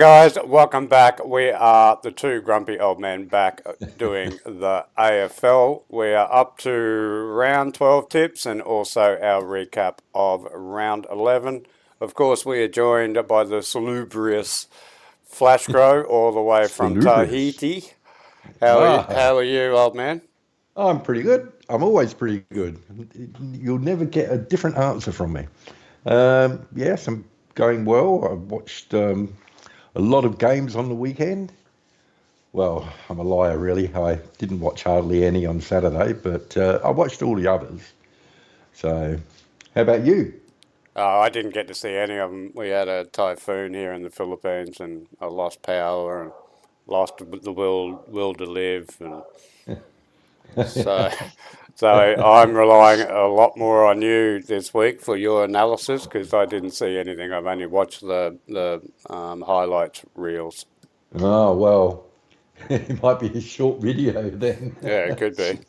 Guys, welcome back. We are the two grumpy old men back doing the AFL. We are up to round 12 tips and also our recap of round 11. Of course, we are joined by the salubrious Flash Grow all the way from Salubrious. Tahiti. How are you, Ah, how are you, old man? I'm pretty good. I'm always pretty good. You'll never get a different answer from me. Yes, I'm going well. I watched a lot of games on the weekend. Well, I'm a liar, really. I didn't watch hardly any on Saturday, but I watched all the others. So, how about you? I didn't get to see any of them. We had a typhoon here in the Philippines and I lost power and lost the will to live and so, so I'm relying a lot more on you this week for your analysis because I didn't see anything. I've only watched the highlights reels. Oh, well, it might be a short video then. Yeah, it could be.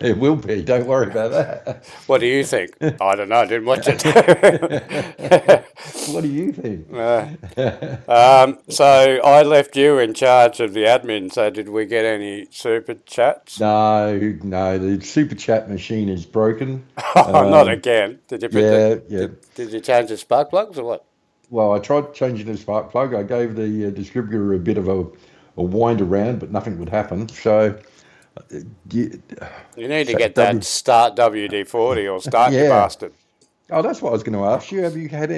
It will be. Don't worry about that. What do you think? I don't know. I didn't watch it. What do you think? uh, so I left you in charge of the admin. So did we get any super chats? No, no, the super chat machine is broken. Oh, not Um, again. Did you put the yeah, yeah. did you change the spark plugs or what? Well, I tried changing the spark plug. I gave the distributor a bit of a wind around, but nothing would happen. So, you, You need to so get that W, start WD-40 or start you yeah. bastard. Oh, that's what I was going to ask you. Have you had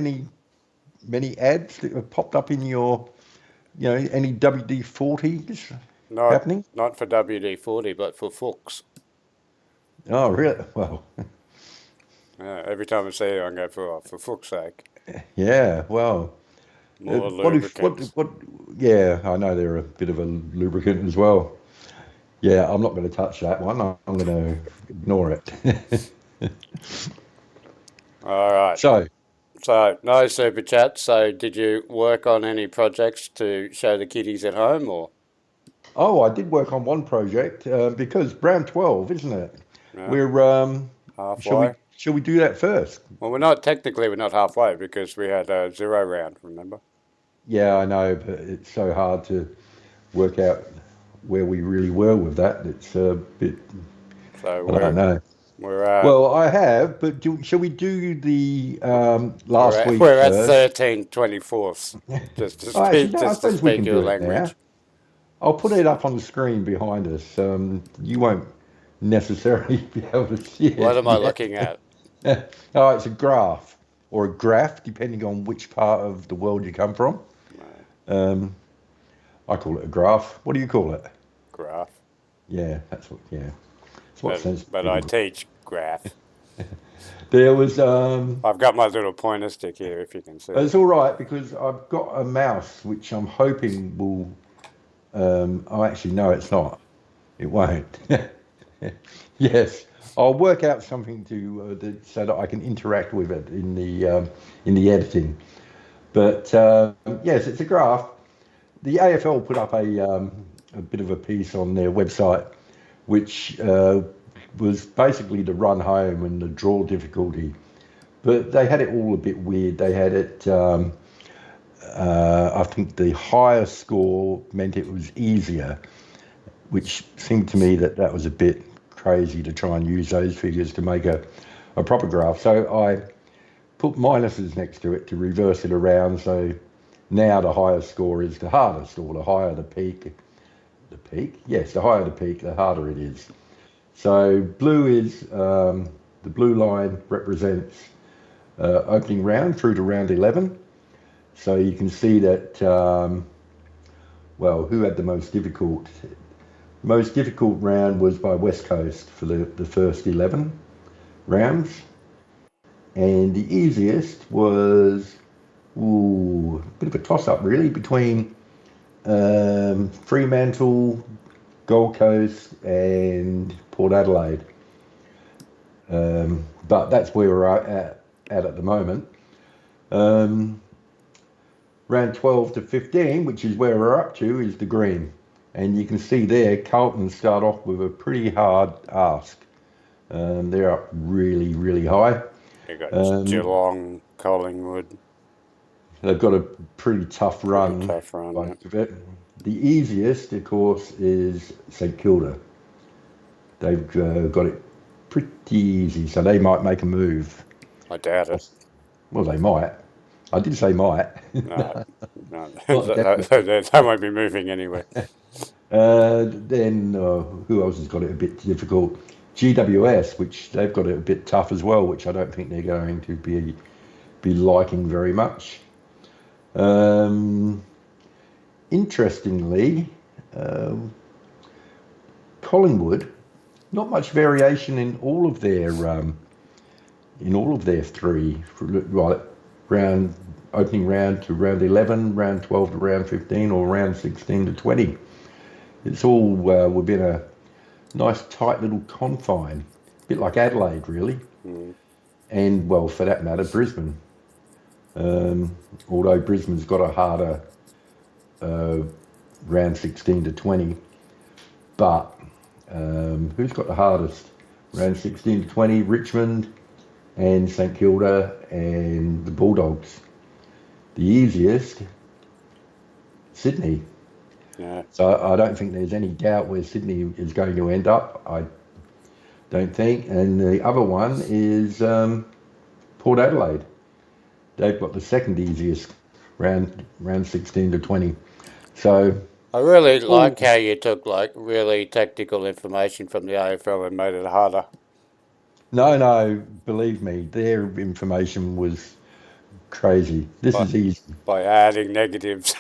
many ads that have popped up in your, any WD-40s Not happening? not for WD-40, but for Fuchs. Oh, really? Well, Every time I see it, I go for fuck's sake, yeah. Well, more what if lubricants. what? Yeah, I know they're a bit of a lubricant as well. Yeah, I'm not going to touch that one. I'm going to ignore it. All right. So, So no super chats. So did you work on any projects to show the kiddies at home or oh, I did work on one project because round 12, isn't it? no? We're shall we Halfway. shall we do that first? Well, we're not halfway because we had a zero round. Remember? Yeah, I know, but it's so hard to work out where we really were with that. It's a bit, So I don't we're know. we're at Well, I have, but shall we do the we're last at week we're at first? 13/24. Just to Oh, actually, speak, no, I just to suppose we speak can your do it now. language. I'll put it up on the screen behind us. You won't necessarily be able to see What it am I yet. looking at? Oh, it's a graph or a graph, depending on which part of the world you come from. No, Um, I call it a graph. What do you call it? graph. Yeah, that's what. Yeah, it's what sense But I people. teach graph. There was. I've got my little pointer stick here, if you can see it. It's all right because I've got a mouse which I'm hoping will. Oh, actually, no, it's not. It won't. Yes, I'll work out something so that I can interact with it in the editing. But yes, it's a graph. The AFL put up a bit of a piece on their website, which was basically the run home and the draw difficulty. But they had it all a bit weird. They had it. I think the higher score meant it was easier, which seemed to me that that was a bit crazy to try and use those figures to make a proper graph. So I put minuses next to it to reverse it around. So now the higher score is the hardest, or the higher the peak. The peak? Yes, the higher the peak, the harder it is. So blue is the blue line represents opening round through to round 11. So you can see that, well, who had the most difficult? Most difficult round was by West Coast for the first 11 rounds. And the easiest was, ooh, a bit of a toss up really between Fremantle, Gold Coast, and Port Adelaide. But that's where we're at the moment. Um, round 12 to 15, which is where we're up to, is the green. And you can see there, Carlton start off with a pretty hard ask. They're up really, really high. You got Um, Geelong, Collingwood. they've got a pretty tough run. Tough run. Like Yeah. the easiest, of course, is St Kilda. They've got it pretty easy, so they might make a move. I doubt it. Well, they might. I did say might. No, Not definitely. they won't be moving anyway. Then who else has got it a bit difficult? GWS, which they've got it a bit tough as well, which I don't think they're going to be liking very much. Interestingly, Collingwood, not much variation in all of their three, right? Round opening round to round 11, round 12 to round 15, or round 16 to 20. It's all within a nice tight little confine, a bit like Adelaide, really, and well, for that matter, Brisbane. Although Brisbane's got a harder round 16 to 20, but who's got the hardest? Round 16 to 20, Richmond and St Kilda and the Bulldogs. The easiest, Sydney. Yeah. So I don't think there's any doubt where Sydney is going to end up. I don't think. And the other one is Port Adelaide. They've got the second easiest round 16 to 20. So I really like how you took like really tactical information from the AFL and made it harder. no, believe me, their information was crazy. This is easy. By adding negatives.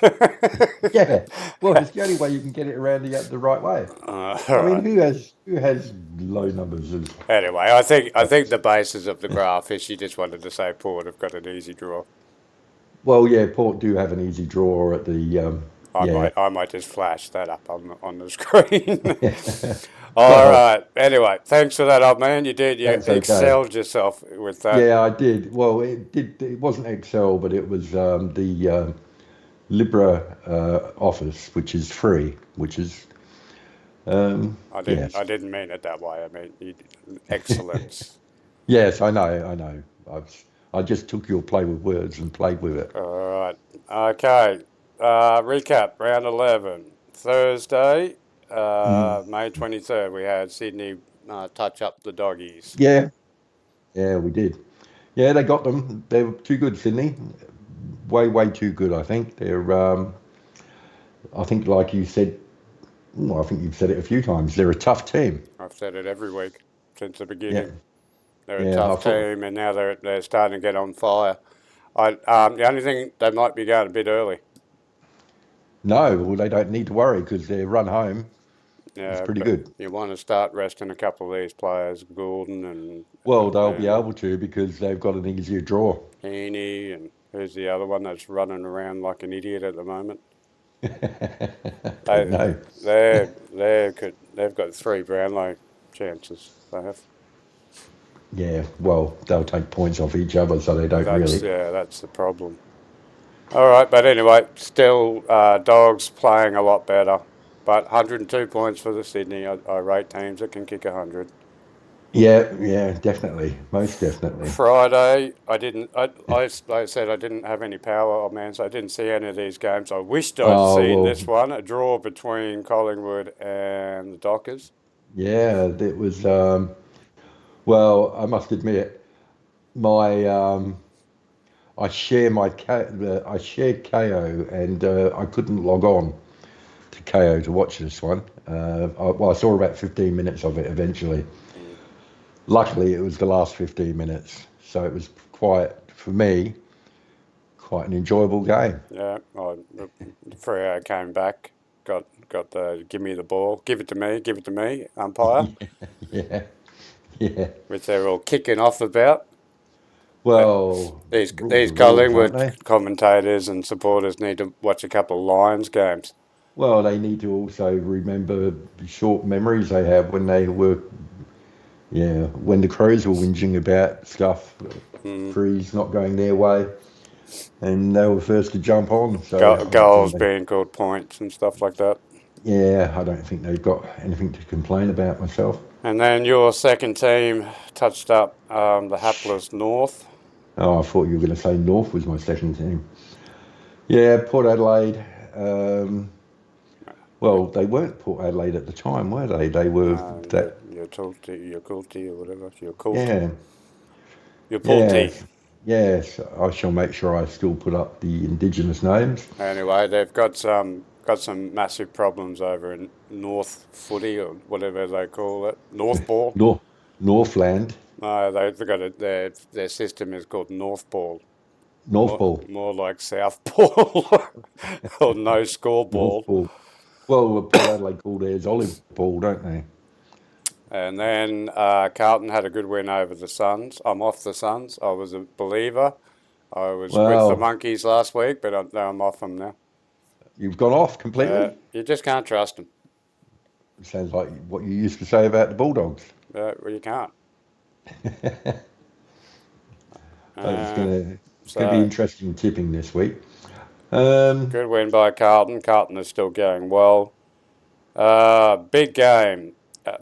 Yeah. Well, it's the only way you can get it around the right way. All I mean, right. who has low numbers as Anyway, I think the basis of the graph is she just wanted to say Port have got an easy draw. well, yeah, Port do have an easy draw at the yeah. I might just flash that up on the screen. All Well, right. Anyway, thanks for that, old man. You did. You that's okay. excelled yourself with that. Yeah, I did. Well, it did. It wasn't Excel, but it was the Libra Office, which is free. Which is yes, I didn't mean it that way. I mean excellence. yes. I know. I just took your play with words and played with it. All right. Okay. Recap round 11. Thursday, Mm. May 23rd, we had Sydney touch up the doggies. Yeah, yeah, we did. Yeah, they got them. They were too good, Sydney. Way too good. I think they're. I think, like you said, well, I think you've said it a few times. They're a tough team. I've said it every week since the Yeah, beginning. They're a yeah. I tough thought team, and now they're starting to get on fire. The only thing they might be going a bit early. no. Well, they don't need to worry because their run home is Yeah, pretty but good. you want to start resting a couple of these players, Gordon Well, they'll be and able to because they've got an easier draw. Heaney, and who's the other one that's running around like an idiot at the moment? Don't They know. they've got 3 Brownlow chances. They have. Yeah, well, they'll take points off each other, so they don't really. That's the problem. All right, but anyway, still Dogs playing a lot better. But 102 points for the Sydney. I rate teams that can kick 100. Yeah, yeah, definitely, most definitely. Friday, I didn't. I said I didn't have any power on man, so I didn't see any of these games. I wished I'd Oh seen this well, one, a draw between Collingwood and the Dockers. yeah, it was. Well, I must admit, my I shared KO, and I couldn't log on to KO to watch this one. Well, I saw about 15 minutes of it eventually. Mm. Luckily, it was the last 15 minutes, so it was quite, for me, quite an enjoyable game. Yeah, Freo came back, got the give me the ball, give it to me, umpire, Yeah, yeah. which they're all kicking off about. Uh, Well, rules These are rules, aren't Collingwood they? commentators and supporters need to watch a couple of Lions games. Well, they need to also remember the short memories they have when they were, yeah, when the Crows were whinging about stuff, Mm. frees not going their way, and they were first to jump on. So I don't think Goals they, being called points and stuff like that. yeah, I don't think they've got anything to complain about myself. And then your second team touched up the hapless North. Oh, I thought you were going to say North was my second team. Yeah, Port Adelaide. Well, they weren't Port Adelaide at the time, were they? They were that. Your Kulti or whatever. Your Kult. Yeah, Your Pulti. yes, yes. I shall make sure I still put up the Indigenous names. Anyway, they've got some massive problems over in North Footy or whatever they call it. North Ball. North Northland, No, they've got their system is called North Ball. North Ball, More like South Ball or no score North ball. Ball. Well, Port Adelaide call theirs Olive Ball, don't they? And then Carlton had a good win over the Suns. I'm off the Suns. I was a believer. I was with the Well, Monkeys last week, but I'm off them now. you've gone off completely. You just can't trust them. Sounds like what you used to say about the Bulldogs. Well, you can't. It's Uh, gonna be so interesting tipping this week. Um, good win by Carlton. Carlton is still going well. Big game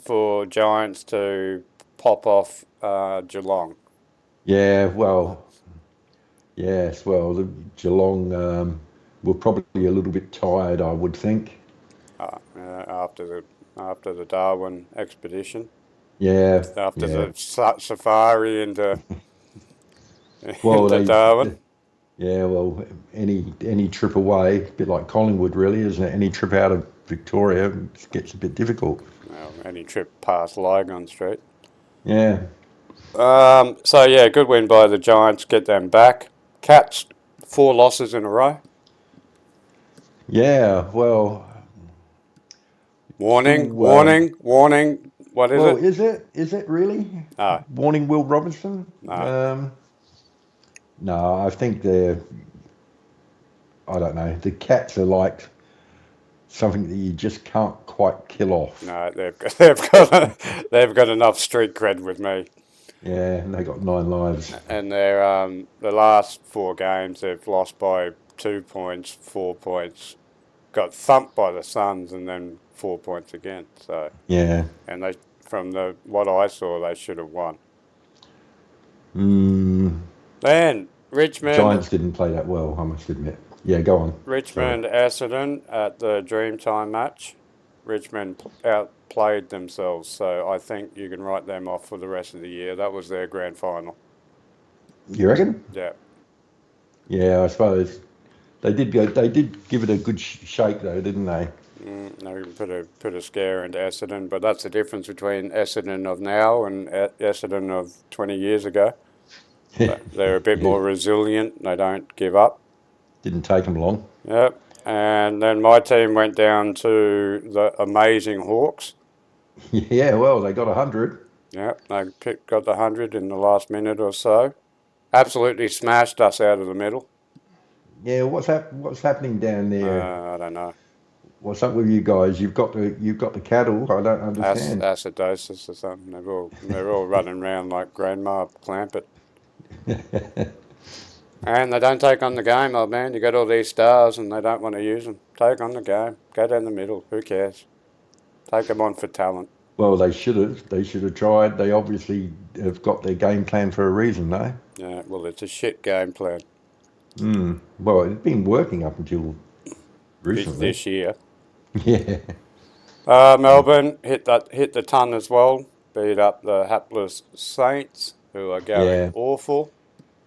for Giants to pop off Geelong. yeah, well, yes, well, the Geelong were probably a little bit tired, I would think. After the Darwin expedition, Yeah, after yeah. the safari into Well, into Darwin. yeah, well, any trip away, a bit like Collingwood, really, isn't it? Any trip out of Victoria gets a bit difficult. Well, any trip past Lygon Street. Yeah, So yeah, good win by the Giants. Get them back. Cats 4 losses in a row. yeah. Well, Warning, still, warning, warning. What is well, it? is it? Is it really? No, Warning, Will Robinson. no. No, I think they're. I don't know. The Cats are like something that you just can't quite kill off. No, they've got enough street cred with me. Yeah, and they got 9 lives. And they're the last 4 games they've lost by 2 points, 4 points, got thumped by the Suns, and then 4 points again. So Yeah. and they from what I saw they should have won. Mm, Then Richmond Giants didn't play that well, I must admit. Yeah, go on. Sorry. Essendon at the Dreamtime match. Richmond outplayed themselves, so I think you can write them off for the rest of the year. That was their grand final. You reckon? Yeah. Yeah, I suppose they did go. They did give it a good shake, though, didn't they? No, put a scare into Essendon, but that's the difference between Essendon of now and Essendon of 20 years ago. They're a bit Yeah, more resilient. They don't give up. didn't take them long. Yep. And then my team went down to the amazing Hawks. Yeah, well, they got 100. Yep. Got the 100 in the last minute or so. Absolutely smashed us out of the middle. Yeah, what's happening down there? I don't know. What's up with you guys? You've got the cattle. I don't understand. Acidosis or something. They're all running around like Grandma Clampett. And they don't take on the game, old man. You got all these stars and they don't want to use them. Take on the game. Go down the middle. Who cares? Take them on for talent. Well, they should have. They should have tried. They obviously have got their game plan for a reason, though. Yeah, well, it's a shit game plan Well, it's been working up until recently. this year. Yeah. Melbourne hit the ton as well. Beat up the hapless Saints, who are going Yeah. awful.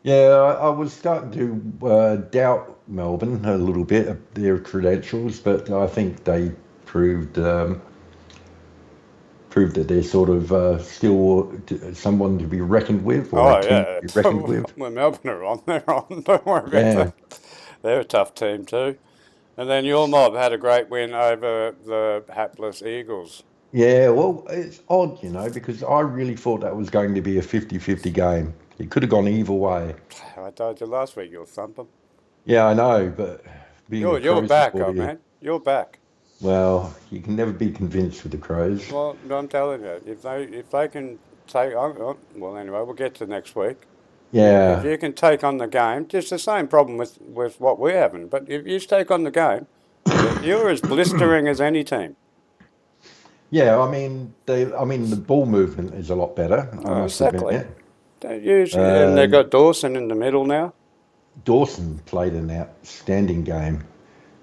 Yeah, I was starting to doubt Melbourne a little bit, their credentials, but I think they proved that they're sort of still someone to be reckoned with, or a Oh team yeah, to be reckoned with. when Melbourne are on, they're on. Don't worry about Yeah, that. They're a tough team too. And then your mob had a great win over the hapless Eagles. yeah. Well, it's odd, because I really thought that was going to be a 50-50 game. It could have gone either way. I told you last week you'll thump them. Yeah, I know, but being a You're Crow back, supporter, old man. You're back. well, you can never be convinced with the Crows. Well, I'm telling you, if they can take, well, anyway, we'll get to next week. If Yeah, you can take on the game, just the same problem with what we're having. But if you take on the game, you're as blistering as any team. yeah. I mean, the ball movement is a lot better. I must Exactly. admit. And they Um, got Dawson in the middle now. Dawson played an outstanding game.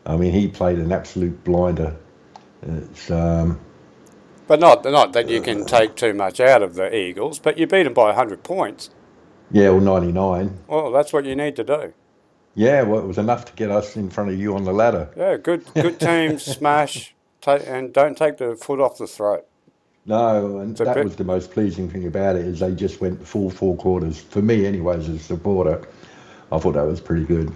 I mean, he played an absolute blinder. It's But not that you can take too much out of the Eagles, but you beat them by 100 points. yeah, well, 99. Well, that's what you need to do. Yeah, well, it was enough to get us in front of you on the ladder. Yeah, good teams smash, and don't take the foot off the throat. No, and It's a that bit was the most pleasing thing about it is they just went the full 4 quarters. For me, anyways, as a supporter, I thought that was pretty good.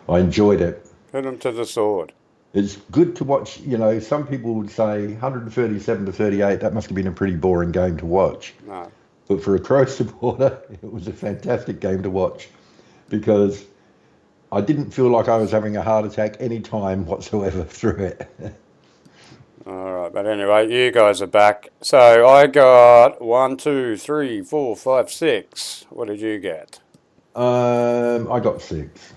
I enjoyed it. put them to the sword. It's good to watch. You know, some people would say 137 to 38. That must have been a pretty boring game to watch. No, But for a Crow supporter, it was a fantastic game to watch because I didn't feel like I was having a heart attack any time whatsoever through it. all right. But anyway, you guys are back. So I got 1, 2, 3, 4, 5, 6. What did you get? I got 6.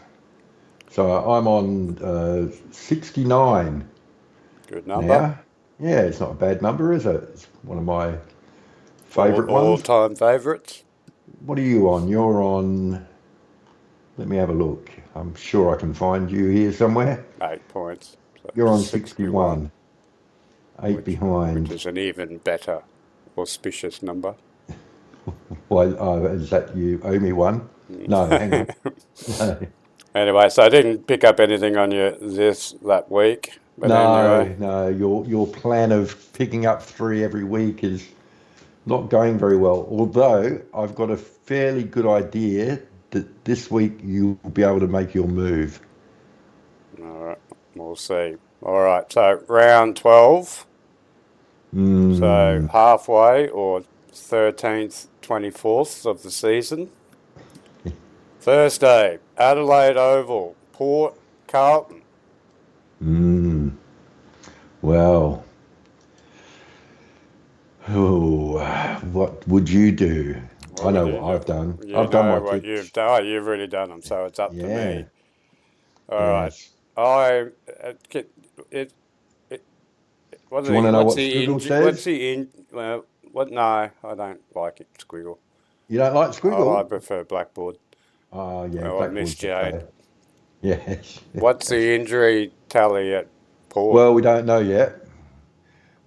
So I'm on 69 Good number. now. Yeah, it's not a bad number, is it? It's one of my favourite ones. All-time favourites. What are you on? You're on. Let me have a look. I'm sure I can find you here somewhere. 8 points. So You're on 61. 61. 8 Which behind. is an even better auspicious number. Why? Is that you owe me one? No, hang on. No, Anyway, so I didn't pick up anything on you that week. But anyway, no. Your plan of picking up 3 every week is not going very well. Although I've got a fairly good idea that this week you'll be able to make your move. all right, we'll see. All right, so round 12. So halfway or 13th, 24th of the season. Thursday, Adelaide Oval, Port Carlton. Well, what would you do? I know what I've done. You I've done know my what tips. you've done. You've already done them, so it's up to Yeah. me. All right. Yes. I what Do you want to know what Squiggle What's says? the in? Well, what? No, I don't like it. Squiggle. You don't like I Squiggle? prefer Blackboard. Oh, yeah, Well, I miss Blackboard's Jade. okay. Yes. What's the injury tally at Port? Well, we don't know yet.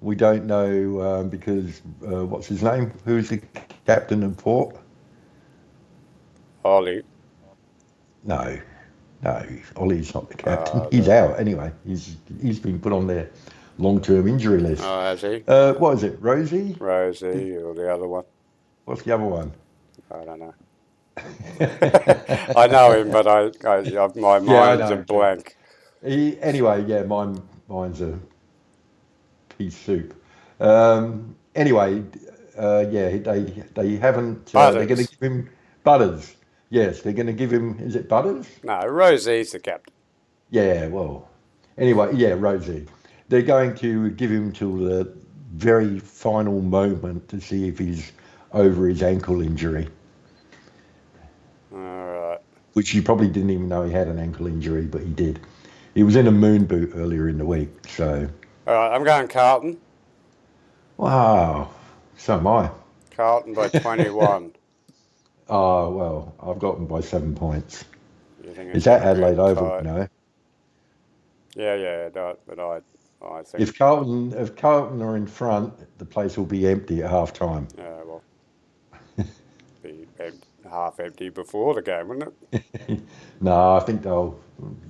We don't know because what's his name? Who's the captain of Port? Ollie. No, Ollie's not the captain. He's out anyway. He's been put on their long-term injury list. Oh, has he? What is it? Rosie? Rosie or the other one? What's the other one? I don't know. I know him, but my mind's a blank. Anyway, yeah, mine's a pea soup. Anyway, yeah, they haven't. They're going to give him Butters. Yes, they're going to give him. Is it Butters? No, Rosie's the captain. Yeah. Well, anyway, yeah, Rosie. They're going to give him till the very final moment to see if he's over his ankle injury. All right. Which you probably didn't even know he had an ankle injury, but he did. He was in a moon boot earlier in the week, so. All right, I'm going Carlton. Wow, so am I. Carlton by 21. Oh, well, I've got them by 7 points. You think Is that Adelaide Oval, you know? Yeah, but I think. If Carlton are in front, the place will be empty at half time. Yeah, well, be half empty before the game, wouldn't it? No, I think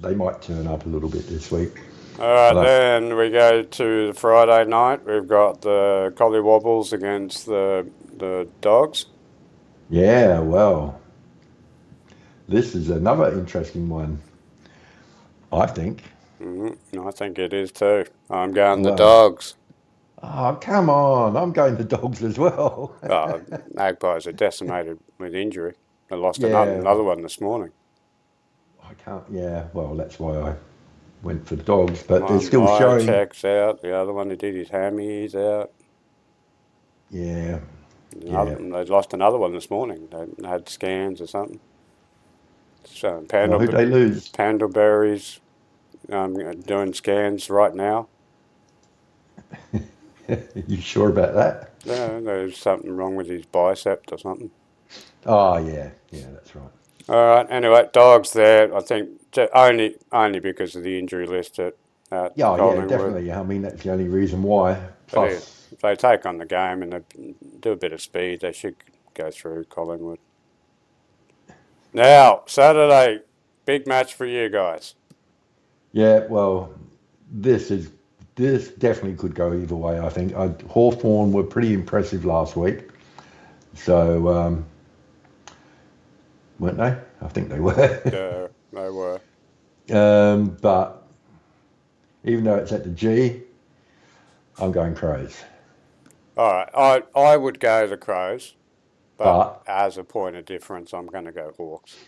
they might turn up a little bit this week. All right, then we go to the Friday night. We've got the Collywobbles against the Dogs. Yeah, well, this is another interesting one, I think. I think it is too. I'm going the Dogs. Oh, come on. I'm going the Dogs as well. Magpies are decimated with injury. They lost Yeah. another one this morning. I can't, yeah, well, that's why I went for the Dogs, but they're still showing. Check's out. The other one who did his hammy, he's out. Yeah. They lost another one this morning. They had scans or something. So Who'd they lose? Pandleberry's doing scans right now. You sure about that? Yeah, there's something wrong with his bicep or something. Oh, yeah, that's right. All right. Anyway, Dogs there. I think only because of the injury list at Yeah, yeah, Collingwood. definitely. I mean, that's the only reason why. But Plus, if they take on the game and they do a bit of speed, they should go through Collingwood. Now, Saturday, big match for you guys. yeah, well, this is this definitely could go either way. I think Hawthorn were pretty impressive last week, so weren't they? I think they were. Yeah, they were. But even though it's at the G, I'm going Crows. All right, I would go the Crows, but But as a point of difference, I'm going to go Hawks.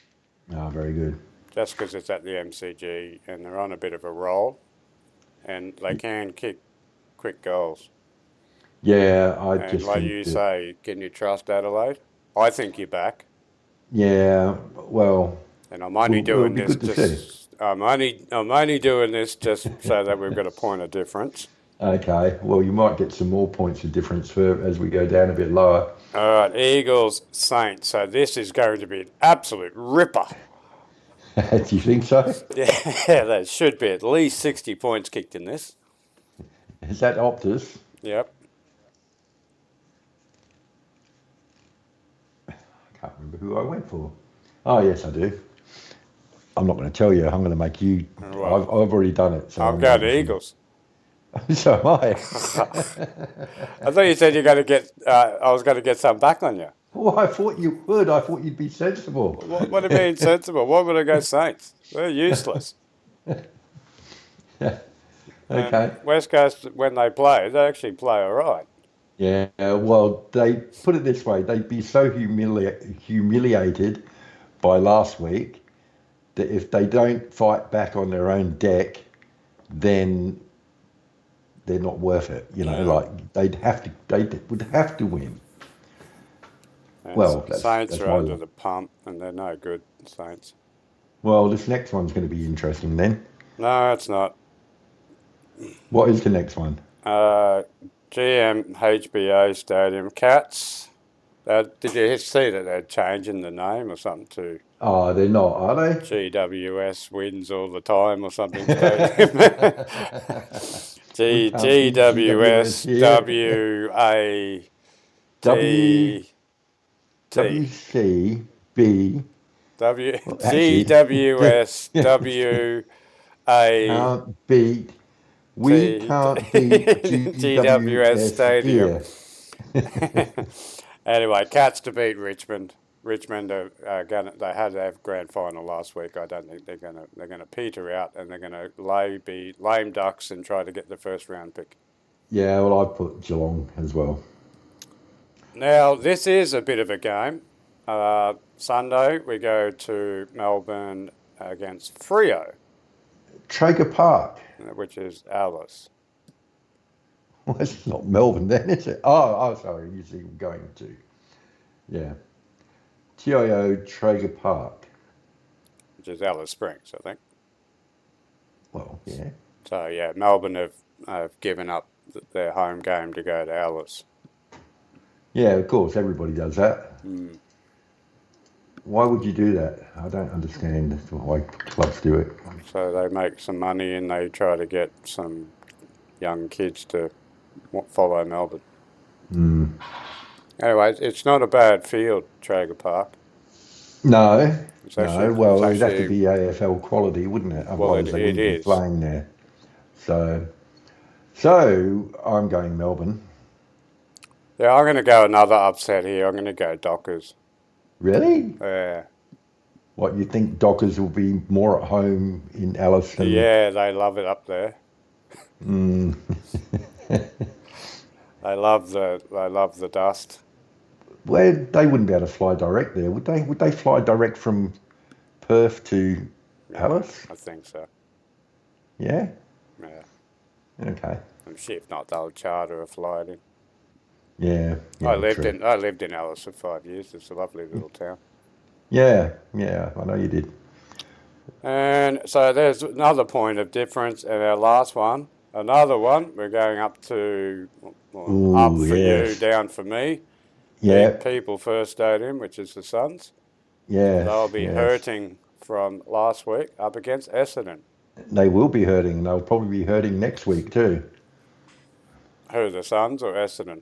very good. Just because it's at the MCG and they're on a bit of a roll and they can kick quick goals. Yeah, I And just like think you that. say, can you trust Adelaide? I think you're back. Yeah, well, And I'm only it'll doing be this good to see. just I'm only doing this just so that we've got a point of difference. Okay, well, you might get some more points of difference for as we go down a bit lower. All right, Eagles Saints. So this is going to be an absolute ripper. Do you think so? Yeah, there should be at least 60 points kicked in this. Is that Optus? Yep. I can't remember who I went for. Oh, yes, I do. I'm not going to tell you. I'm going to make you. Well, I've already done it, so I'm I'm going to making Eagles. you. So am I. I thought you said you're going to get. I was going to get some back on you. Well, I thought you would. I thought you'd be sensible. What do you mean sensible? Why would I go Saints? They're useless. And Okay. West Coast, when they actually play all right. Yeah. Well, they put it this way: they'd be so humiliated by last week that if they don't fight back on their own deck, then they're not worth it. Yeah. Like they would have to win. And Well, Saints that's are my under luck. the pump, and they're no good. Saints. Well, this next one's going to be interesting then. No, it's not. What is the next one? Uh, GM Stadium Cats. Did you see that they're changing the name or something to Oh, they're not, are they? GWS wins all the time or something stadium? We G can't beat GWS GWS here. WA W T T WCB. W Well, G actually, W S W A can't beat. We T can't beat GWS GWS Stadium. here. Anyway, Cats to beat Richmond. Richmond are going. They had their grand final last week. I don't think they're gonna peter out, and they're gonna be lame ducks and try to get the first round pick. Yeah, well, I put Geelong as well. Now this is a bit of a game. Sunday we go to Melbourne against Freo, Traeger Park. which is Alice. Well, it's not Melbourne then, is it? Oh, sorry. You see, I'm going to. Yeah. TIO Traeger Park. Which is Alice Springs, I think. Well, yeah. So yeah, Melbourne have given up their home game to go to Alice. Yeah, of course. Everybody does that. Mm. Why would you do that? I don't understand why clubs do it. So they make some money and they try to get some young kids to follow Melbourne. Mm. Anyway, it's not a bad field, Traeger Park. No, It's no. actually, Well, it'd have to be AFL quality, wouldn't it? well, Otherwise, they it wouldn't be is. playing there. So I'm going Melbourne. Yeah, I'm going to go another upset here. I'm going to go Dockers. Really? Yeah, What, you think Dockers will be more at home in Alice than? yeah, they love it up there. Mm. They love the dust. Where they wouldn't be able to fly direct there, would they? Would they fly direct from Perth to Yeah, Alice? I think so. Yeah. Yeah, Okay. and if not, they'll charter a flight in. Yeah. I Yeah. lived True. in I lived in Alice for 5 years. It's a lovely little town. Yeah. Yeah. I know you did. And so there's another point of difference. And our last one, another one, we're going up to, well, up Ooh. for you, Yes. down for me. Yeah. Big People First Stadium, which is the Suns, So Yes, they'll be yes. hurting from last week up against Essendon. They will be hurting, and they'll probably be hurting next week too. Who, the Suns or Essendon?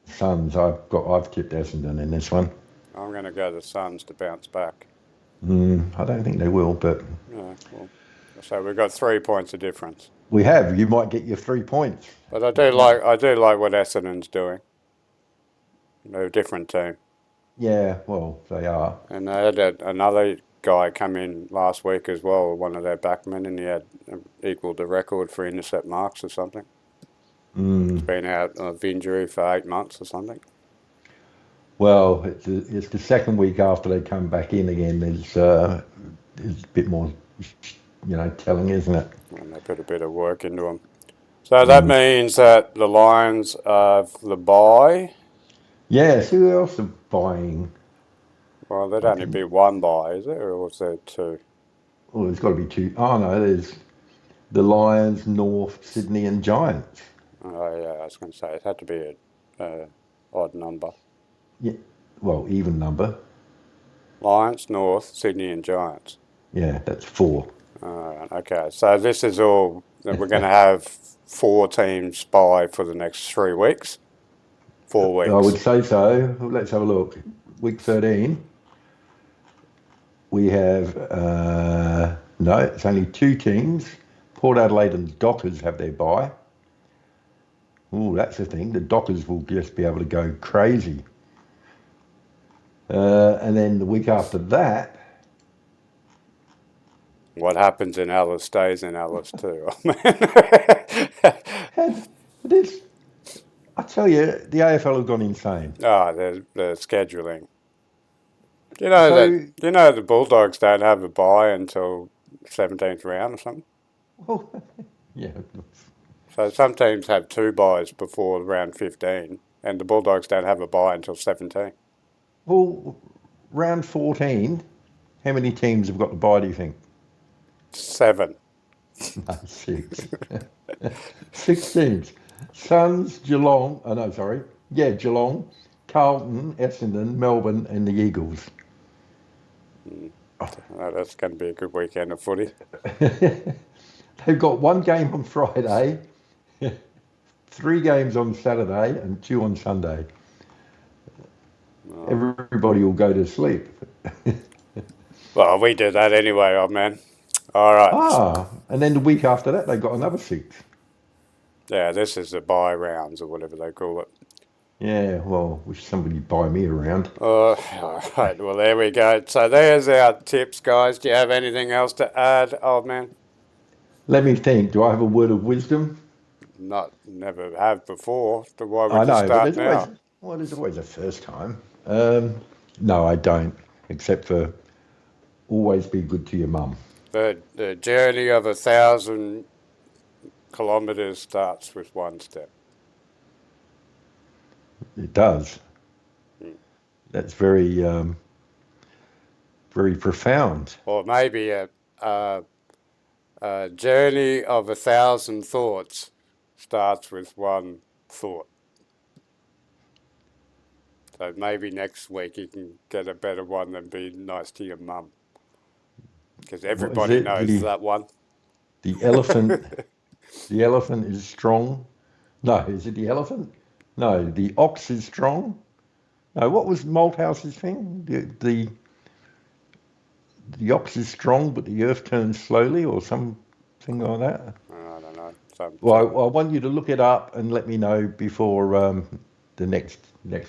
Suns, I've tipped Essendon in this one. I'm going to go the Suns to bounce back. I don't think they will, but Yeah, well, so we've got 3 points of difference. we have. You might get your 3 points. But I do like what Essendon's doing. They're a different team. Yeah, well, they are. And they had another guy come in last week as well, one of their backmen, and he had equalled the record for intercept marks or something. He's been out of injury for 8 months or something. Well, it's the second week after they come back in again. There's a bit more, telling, isn't it? And they put a bit of work into him. So that means that the Lions have the bye. Yes, who else are buying? Well, there'd I only can. be one bye, is there? Or was there two? Well, there's got to be two. Oh no, there's the Lions, North, Sydney, and Giants. Oh, yeah, I was going to say it had to be a odd number. Yeah, well, even number. Lions, North, Sydney, and Giants. Yeah, that's four. Okay, so this is all that we're going to have 4 teams bye for the next 3 weeks. 4 I would weeks. say so. Let's have a look. Week 13, we have no, it's only 2 teams. Port Adelaide and Dockers have their bye. Oh, that's the thing. The Dockers will just be able to go crazy. And then the week after that, What happens in Alice stays in Alice too. this, I tell you, the AFL have gone insane. The scheduling. Do you know that? So, Do you know the Bulldogs don't have a bye until 17th round or something? well, yeah, So some teams have 2 byes before round 15, and the Bulldogs don't have a bye until 17. well, round 14, how many teams have got the bye, do you think? 7. No, 6. 6 teams. Suns, Geelong, oh no, sorry. Yeah, Geelong, Carlton, Essendon, Melbourne, and the Eagles. That's going to be a good weekend of footy. They've got 1 game on Friday, 3 games on Saturday, and 2 on Sunday. Everybody will go to sleep. Well, we do that anyway, old man. All right. And then the week after that, they've got another 6. Yeah, this is the bye rounds or whatever they call it. Yeah, well, wish somebody buy me around. All right. Well, there we go. So there's our tips, guys. Do you have anything else to add, old man? Let me think. Do I have a word of wisdom? Never have before. So why I would you know, but start now? there's always a first time. No, I don't, except for always be good to your mum. The journey of 1,000 kilometres starts with 1 step. It does. That's very, very profound. Or maybe a journey of 1,000 thoughts starts with 1 thought. So maybe next week you can get a better one than be nice to your mum. Because What is everybody it? knows that one. The elephant. The elephant is strong. No, is it the elephant? No, the ox is strong. No, what was Malthouse's thing? The ox is strong, but the earth turns slowly, or something like that. I don't know. Well, I want you to look it up and let me know before the next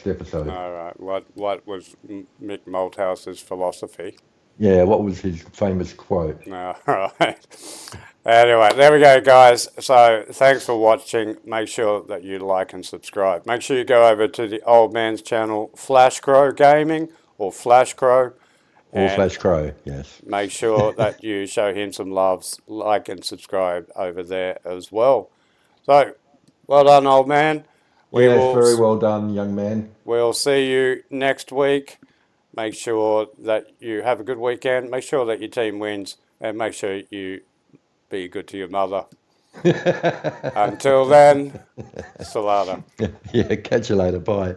episode. All right. What was Mick Malthouse's philosophy? Yeah, what was his famous quote? All right. Anyway, there we go, guys. So thanks for watching. Make sure that you like and subscribe. Make sure you go over to the old man's channel, Flash Crow Gaming or Flash Crow. Or Flash Crow, yes. Make sure that you show him some loves, like and subscribe over there as well. So, well done, old man. Yes, very well done, young man. We'll see you next week. Make sure that you have a good weekend. Make sure that your team wins. And make sure you be good to your mother. Until then, salada. Yeah, catch you later. Bye.